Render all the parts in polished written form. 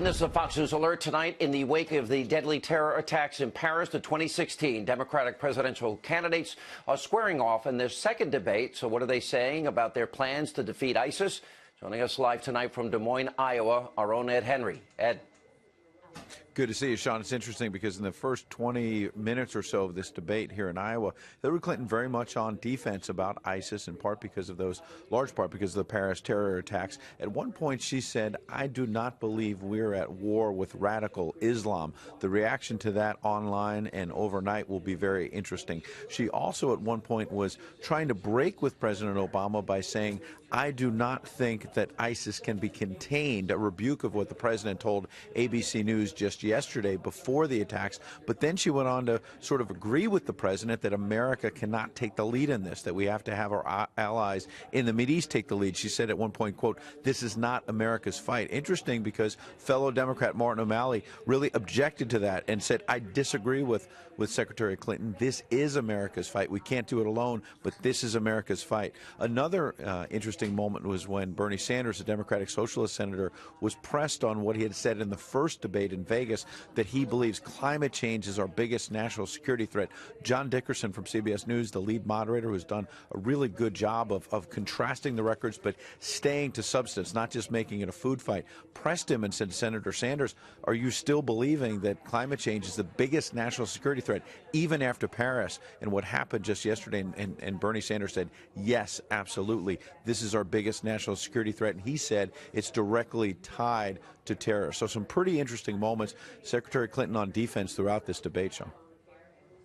And this is a Fox News alert tonight. In the wake of the deadly terror attacks in Paris, the 2016 Democratic presidential candidates are squaring off in their second debate. So what are they saying about their plans to defeat ISIS? Joining us live tonight from Des Moines, Iowa, our own Ed Henry. Ed. Good to see you, Sean. It's interesting because in the first 20 minutes or so of this debate here in Iowa, Hillary Clinton very much on defense about ISIS, in part because of those, large part because of the Paris terror attacks. At one point, she said, "I do not believe we're at war with radical Islam." The reaction to that online and overnight will be very interesting. She also at one point was trying to break with President Obama by saying, "I do not think that ISIS can be contained," a rebuke of what the president told ABC News just yesterday before the attacks. But then she went on to sort of agree with the president that America cannot take the lead in this, that we have to have our allies in the Mideast take the lead. She said at one point, quote, "This is not America's fight." Interesting, because fellow Democrat Martin O'Malley really objected to that and said, "I disagree with Secretary Clinton. This is America's fight. We can't do it alone, but this is America's fight." Another interesting moment was when Bernie Sanders, a Democratic Socialist senator, was pressed on what he had said in the first debate in Vegas, that he believes climate change is our biggest national security threat. John Dickerson from CBS News, the lead moderator, who's done a really good job of contrasting the records but staying to substance, not just making it a food fight, pressed him and said, "Senator Sanders, are you still believing that climate change is the biggest national security threat, even after Paris and what happened just yesterday?" And Bernie Sanders said, "Yes, absolutely. This is our biggest national security threat." And he said it's directly tied to terror. So some pretty interesting moments. Secretary Clinton on defense throughout this debate, Sean.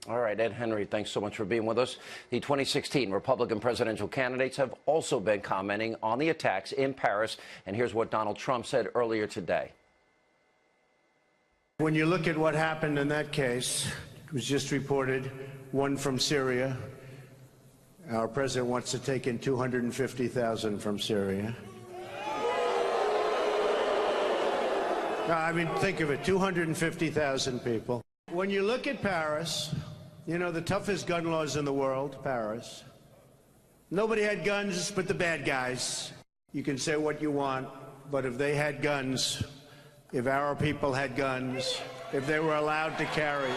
All right, Ed Henry, thanks so much for being with us. The 2016 Republican presidential candidates have also been commenting on the attacks in Paris. And here's what Donald Trump said earlier today. When you look at what happened in that case, it was just reported, one from Syria. Our president wants to take in 250,000 from Syria. I mean, think of it, 250,000 people. When you look at Paris, you know, the toughest gun laws in the world, Paris. Nobody had guns but the bad guys. You can say what you want, but if they had guns, if our people had guns, if they were allowed to carry,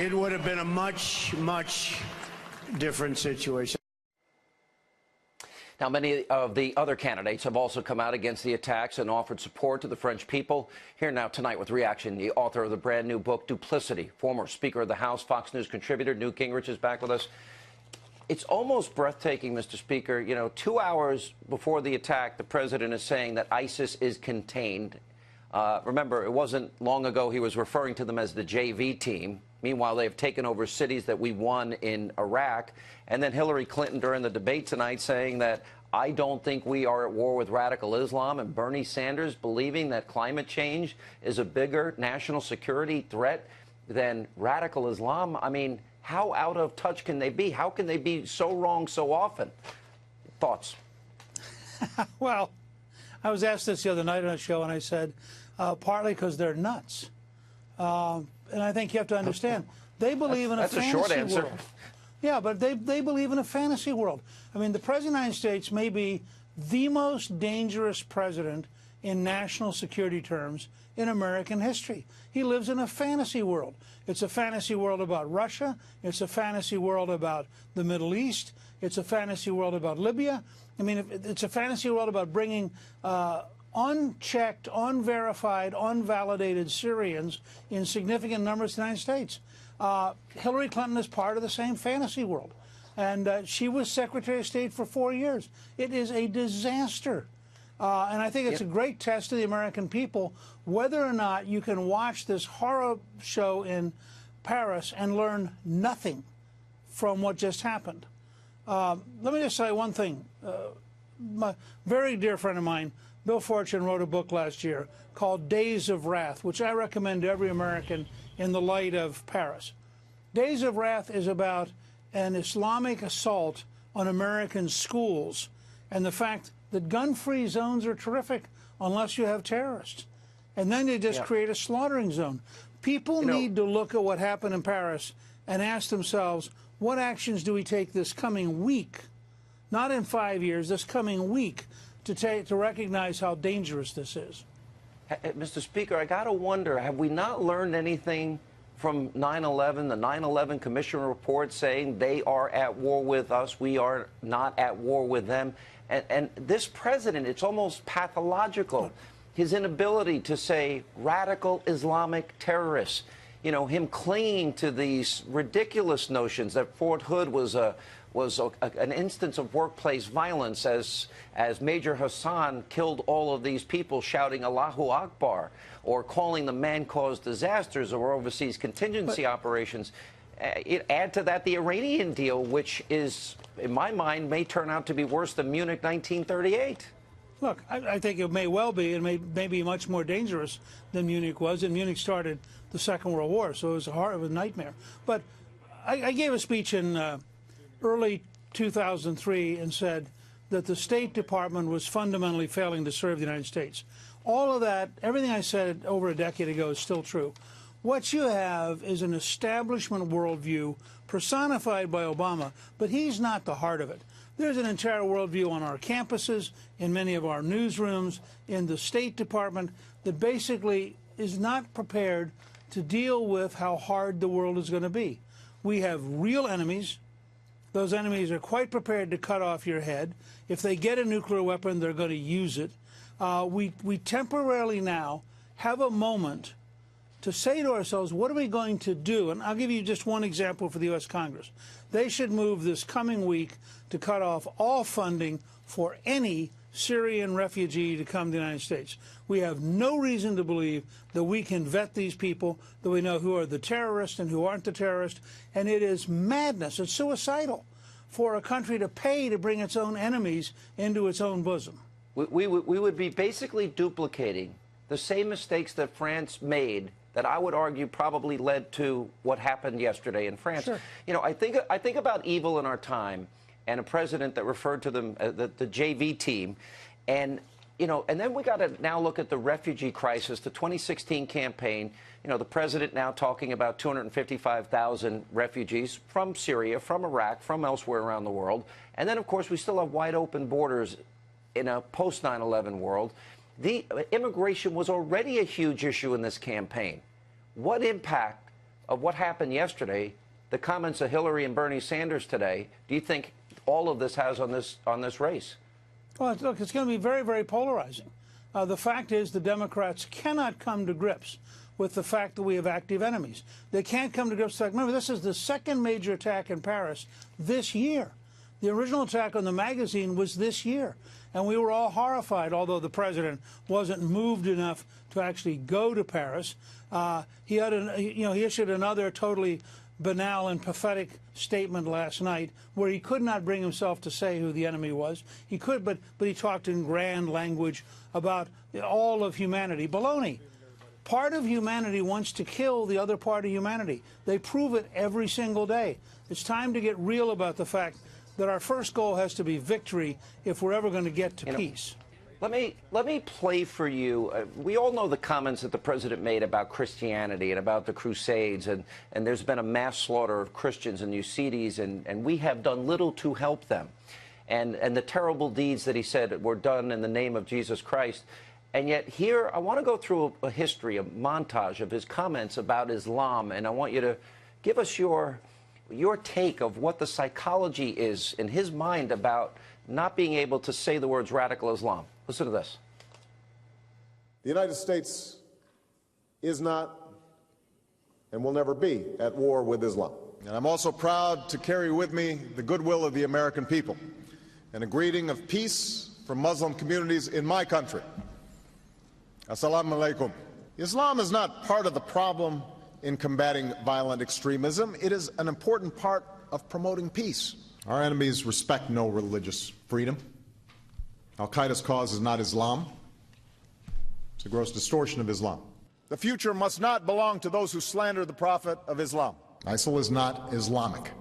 it would have been a much, much different situation. Now, many of the other candidates have also come out against the attacks and offered support to the French people. Here now tonight with reaction, the author of the brand new book, Duplicity, former Speaker of the House, Fox News contributor, Newt Gingrich is back with us. It's almost breathtaking, Mr. Speaker. You know, 2 hours before the attack, the president is saying that ISIS is contained. Remember, it wasn't long ago he was referring to them as the JV team. Meanwhile, they have taken over cities that we won in Iraq. And then Hillary Clinton during the debate tonight saying that I don't think we are at war with radical Islam, and Bernie Sanders believing that climate change is a bigger national security threat than radical Islam. I mean, how out of touch can they be? How can they be so wrong so often? Thoughts? Well, I was asked this the other night on a show, and I said, partly because they're nuts. And I think you have to understand, they believe in a fantasy world. That's a short answer. Yeah, but they believe in a fantasy world. I mean, the President of the United States may be the most dangerous president in national security terms in American history. He lives in a fantasy world. It's a fantasy world about Russia. It's a fantasy world about the Middle East. It's a fantasy world about Libya. I mean, it's a fantasy world about bringing unchecked, unverified, unvalidated Syrians in significant numbers to the United States. Hillary Clinton is part of the same fantasy world. And she was Secretary of State for 4 years. It is a disaster. And I think it's a great test to the American people whether or not you can watch this horror show in Paris and learn nothing from what just happened. Let me just say one thing. My very dear friend of mine, Bill Fortune, wrote a book last year called Days of Wrath, which I recommend to every American in the light of Paris. Days of Wrath is about an Islamic assault on American schools and the fact that gun-free zones are terrific unless you have terrorists. And then they just create a slaughtering zone. People need to look at what happened in Paris and ask themselves, what actions do we take this coming week not in 5 years, this coming week, to recognize how dangerous this is. Mr. Speaker, I got to wonder, have we not learned anything from 9/11, the 9/11 Commission report saying they are at war with us, we are not at war with them? And this president, it's almost pathological, his inability to say radical Islamic terrorists. You know, him clinging to these ridiculous notions that Fort Hood was an instance of workplace violence as Major Hassan killed all of these people shouting Allahu Akbar, or calling them man-caused disasters or overseas contingency operations. Add to that the Iranian deal, which is, in my mind, may turn out to be worse than Munich 1938. Look, I think it may well be, and may be much more dangerous than Munich was, and Munich started the Second World War, so it was a nightmare. But I gave a speech in early 2003 and said that the State Department was fundamentally failing to serve the United States. All of that, everything I said over a decade ago is still true. What you have is an establishment worldview personified by Obama, but he's not the heart of it. There's an entire worldview on our campuses, in many of our newsrooms, in the State Department, that basically is not prepared to deal with how hard the world is going to be. We have real enemies. Those enemies are quite prepared to cut off your head. If they get a nuclear weapon, they're going to use it. We temporarily now have a moment to say to ourselves, what are we going to do? And I'll give you just one example for the U.S. Congress. They should move this coming week to cut off all funding for any Syrian refugee to come to the United States. We have no reason to believe that we can vet these people, that we know who are the terrorists and who aren't the terrorists. And it is madness. It's suicidal for a country to pay to bring its own enemies into its own bosom. We would be basically duplicating the same mistakes that France made, that I would argue probably led to what happened yesterday in France. Sure. You know, I think about evil in our time, and a president that referred to them the JV team, and and then we got to now look at the refugee crisis, the 2016 campaign. You know, the president now talking about 255,000 refugees from Syria, from Iraq, from elsewhere around the world, and then of course we still have wide open borders in a post 9/11 world. The immigration was already a huge issue in this campaign. What impact of what happened yesterday, the comments of Hillary and Bernie Sanders today, do you think all of this has on this race? Well, look, it's going to be very, very polarizing. The fact is the Democrats cannot come to grips with the fact that we have active enemies. They can't come to grips with the fact, remember, this is the second major attack in Paris this year. The original attack on the magazine was this year. And we were all horrified, although the president wasn't moved enough to actually go to Paris. He issued another totally banal and pathetic statement last night where he could not bring himself to say who the enemy was. He could, but he talked in grand language about all of humanity. Baloney. Part of humanity wants to kill the other part of humanity. They prove it every single day. It's time to get real about the fact that our first goal has to be victory if we're ever going to get to peace. Let me play for you. We all know the comments that the president made about Christianity and about the Crusades, and there's been a mass slaughter of Christians in Yazidis, and we have done little to help them. And the terrible deeds that he said were done in the name of Jesus Christ. And yet here, I want to go through a history, a montage of his comments about Islam, and I want you to give us your take of what the psychology is in his mind about not being able to say the words radical Islam. Listen to this. The United States is not and will never be at war with Islam. And I'm also proud to carry with me the goodwill of the American people and a greeting of peace from Muslim communities in my country. Assalamu alaikum. Islam is not part of the problem in combating violent extremism. It is an important part of promoting peace. Our enemies respect no religious freedom. Al-Qaeda's cause is not Islam. It's a gross distortion of Islam. The future must not belong to those who slander the Prophet of Islam. ISIL is not Islamic.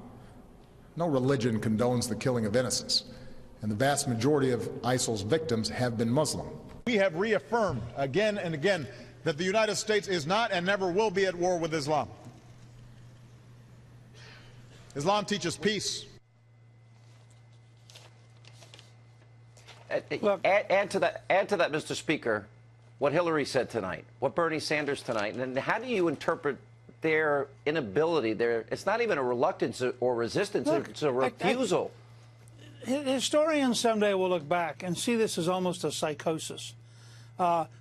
No religion condones the killing of innocents, and the vast majority of ISIL's victims have been Muslim. We have reaffirmed again and again that the United States is not and never will be at war with Islam. Islam teaches peace. Look, add to that, Mr. Speaker, what Hillary said tonight, what Bernie Sanders tonight, and how do you interpret their inability? It's not even a reluctance or resistance; look, it's a refusal. Historians someday will look back and see this as almost a psychosis.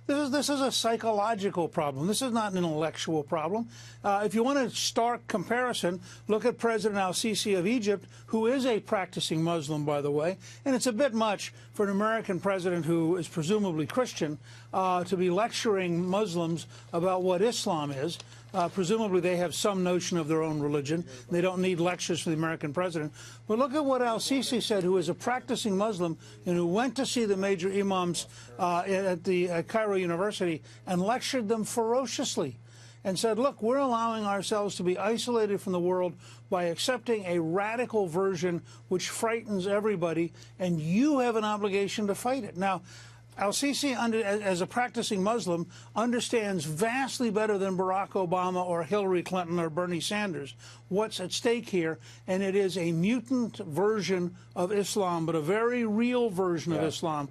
This is a psychological problem. This is not an intellectual problem. If you want a stark comparison, look at President al-Sisi of Egypt, who is a practicing Muslim, by the way, and it's a bit much for an American president who is presumably Christian to be lecturing Muslims about what Islam is. Presumably they have some notion of their own religion. They don't need lectures from the American president. But look at what al-Sisi said, who is a practicing Muslim and who went to see the major imams at the Cairo University and lectured them ferociously and said, look, we're allowing ourselves to be isolated from the world by accepting a radical version which frightens everybody, and you have an obligation to fight it. Now, al-Sisi, as a practicing Muslim, understands vastly better than Barack Obama or Hillary Clinton or Bernie Sanders what's at stake here, and it is a mutant version of Islam, but a very real version of Islam.